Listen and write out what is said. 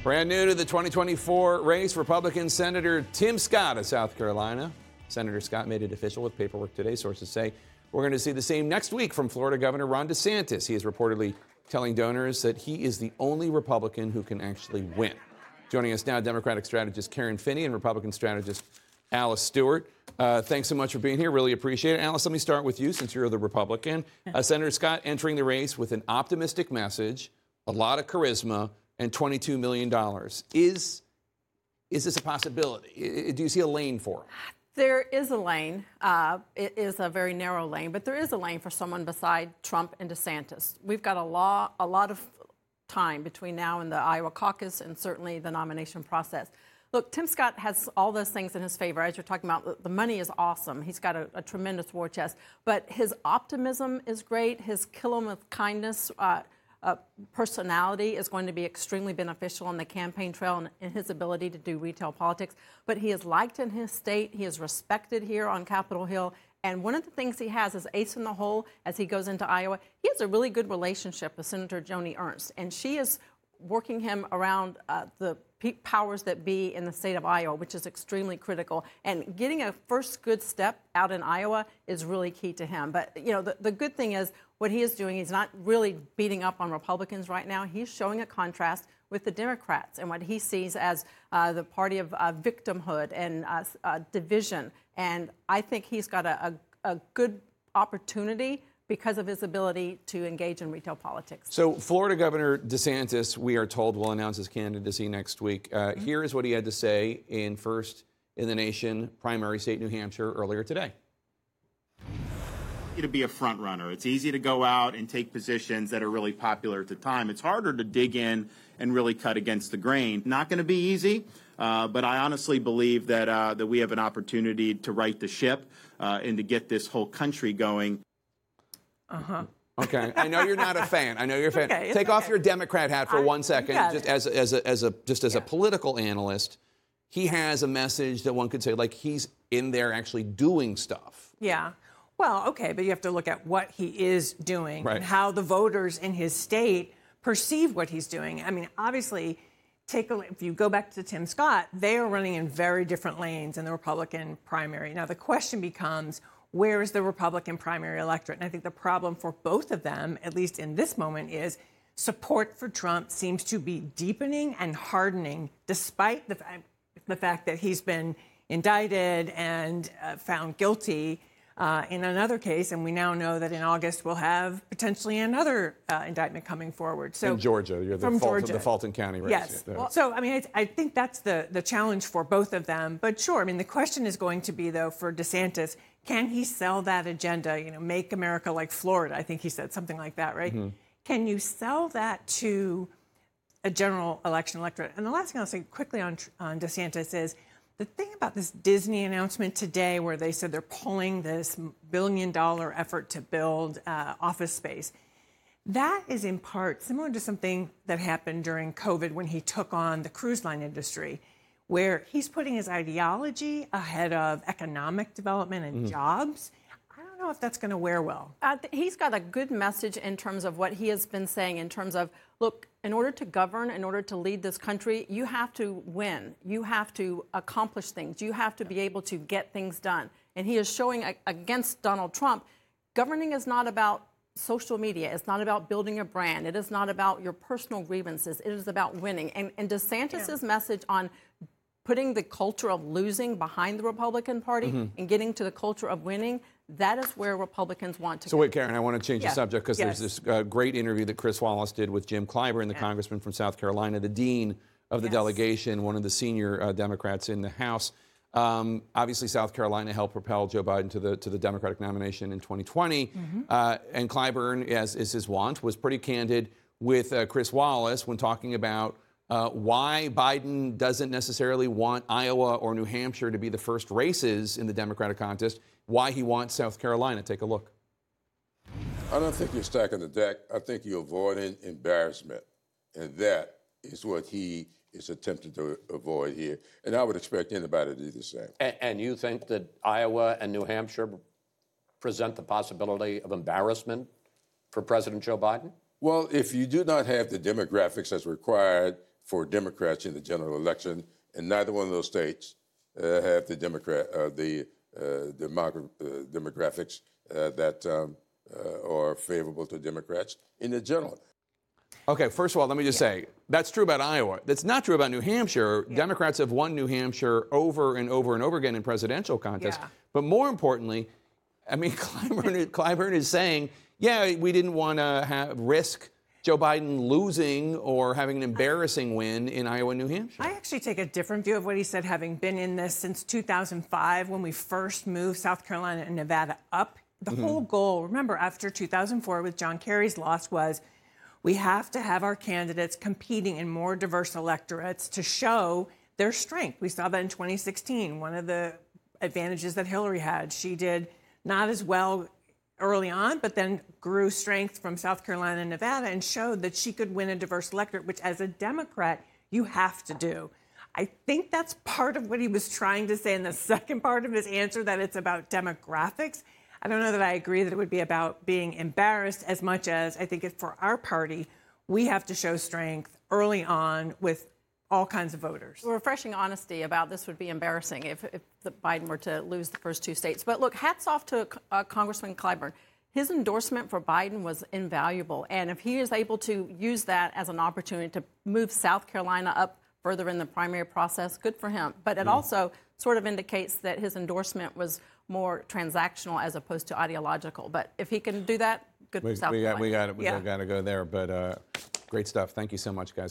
Brand new to the 2024 race, Republican Senator Tim Scott of South Carolina. Senator Scott made it official with paperwork today. Sources say we're going to see the same next week from Florida Governor Ron DeSantis. He is reportedly telling donors that he is the only Republican who can actually win. Joining us now, Democratic strategist Karen Finney and Republican strategist Alice Stewart. Thanks so much for being here. Really appreciate it. Alice, let me start with you since you're the Republican. Senator Scott entering the race with an optimistic message, a lot of charisma, and $22 million. Is this a possibility? Do you see a lane for him? There is a lane. It is a very narrow lane, but there is a lane for someone beside Trump and DeSantis. We've got a lot of time between now and the Iowa caucus and certainly the nomination process. Look, Tim Scott has all those things in his favor. As you're talking about, the money is awesome. He's got a tremendous war chest. But his optimism is great. His kill 'em with kindness personality is going to be extremely beneficial on the campaign trail and in his ability to do retail politics. But he is liked in his state. He is respected here on Capitol Hill. And one of the things he has is ace in the hole as he goes into Iowa. He has a really good relationship with Senator Joni Ernst, and she is working him around the powers that be in the state of Iowa, which is extremely critical. And getting a first good step out in Iowa is really key to him. But, you know, the good thing is what he is doing, he's not really beating up on Republicans right now. He's showing a contrast with the Democrats and what he sees as the party of victimhood and division. And I think he's got a good opportunity because of his ability to engage in retail politics. So Florida Governor DeSantis, we are told, will announce his candidacy next week. Here is what he had to say in first in the nation primary state, New Hampshire, earlier today. To be a front runner. It's easy to go out and take positions that are really popular at the time. It's harder to dig in and really cut against the grain. Not going to be easy, but I honestly believe that we have an opportunity to right the ship and to get this whole country going. Okay, I know you're not a fan. I know you're a fan. Okay, Take off your Democrat hat for 1 second. Just As a political analyst, he has a message that one could say, like, he's in there actually doing stuff. Yeah. Well, okay, but you have to look at what he is doing Right. and how the voters in his state perceive what he's doing. I mean, obviously, if you go back to Tim Scott, they are running in very different lanes in the Republican primary. Now, the question becomes, where is the Republican primary electorate? And I think the problem for both of them, at least in this moment, is support for Trump seems to be deepening and hardening, despite the fact that he's been indicted and found guilty in another case, and we now know that in August we'll have potentially another indictment coming forward. So in Georgia, you're the Fulton County race. Yes. Yeah. Well, so, I mean, I think that's the challenge for both of them. But sure, I mean, the question is going to be, though, for DeSantis, can he sell that agenda, make America like Florida? I think he said something like that, right? Mm-hmm. Can you sell that to a general election electorate? And the last thing I'll say quickly on DeSantis is, the thing about this Disney announcement today where they said they're pulling this $1 billion effort to build office space, that is in part similar to something that happened during COVID when he took on the cruise line industry, where he's putting his ideology ahead of economic development and jobs. I don't know if that's going to wear well. He's got a good message in terms of what he has been saying in terms of, look, in order to govern, in order to lead this country, you have to win. You have to accomplish things. You have to be able to get things done. And he is showing against Donald Trump, governing is not about social media. It's not about building a brand. It is not about your personal grievances. It is about winning. And DeSantis's message on putting the culture of losing behind the Republican Party and getting to the culture of winning, that is where Republicans want to go. So wait, Karen, I want to change the subject because there's this great interview that Chris Wallace did with Jim Clyburn, the congressman from South Carolina, the dean of the delegation, one of the senior Democrats in the House. Obviously, South Carolina helped propel Joe Biden to the Democratic nomination in 2020. And Clyburn, as is his wont, was pretty candid with Chris Wallace when talking about why Biden doesn't necessarily want Iowa or New Hampshire to be the first races in the Democratic contest, why he wants South Carolina. Take a look. I don't think you're stacking the deck. I think you're avoiding embarrassment. And that is what he is attempting to avoid here. And I would expect anybody to do the same. And you think that Iowa and New Hampshire present the possibility of embarrassment for President Joe Biden? Well, if you do not have the demographics that's required for Democrats in the general election, and neither one of those states have the demographics that are favorable to Democrats in the general. Okay, first of all, let me just say, that's true about Iowa. That's not true about New Hampshire. Democrats have won New Hampshire over and over and over again in presidential contests. But more importantly, I mean, Clyburn is saying, yeah, we didn't want to risk Joe Biden losing or having an embarrassing win in Iowa and New Hampshire. I actually take a different view of what he said, having been in this since 2005 when we first moved South Carolina and Nevada up. The whole goal, remember, after 2004 with John Kerry's loss was we have to have our candidates competing in more diverse electorates to show their strength. We saw that in 2016. One of the advantages that Hillary had, she did not as well early on, but then grew strength from South Carolina and Nevada and showed that she could win a diverse electorate, which as a Democrat, you have to do. I think that's part of what he was trying to say in the second part of his answer, that it's about demographics. I don't know that I agree that it would be about being embarrassed as much as I think for our party, we have to show strength early on with all kinds of voters. Refreshing honesty about this would be embarrassing if Biden were to lose the first two states. But look, hats off to Congressman Clyburn. His endorsement for Biden was invaluable. And if he is able to use that as an opportunity to move South Carolina up further in the primary process, good for him. But it also sort of indicates that his endorsement was more transactional as opposed to ideological. But if he can do that, good for South Carolina. We got to go there. But great stuff. Thank you so much, guys.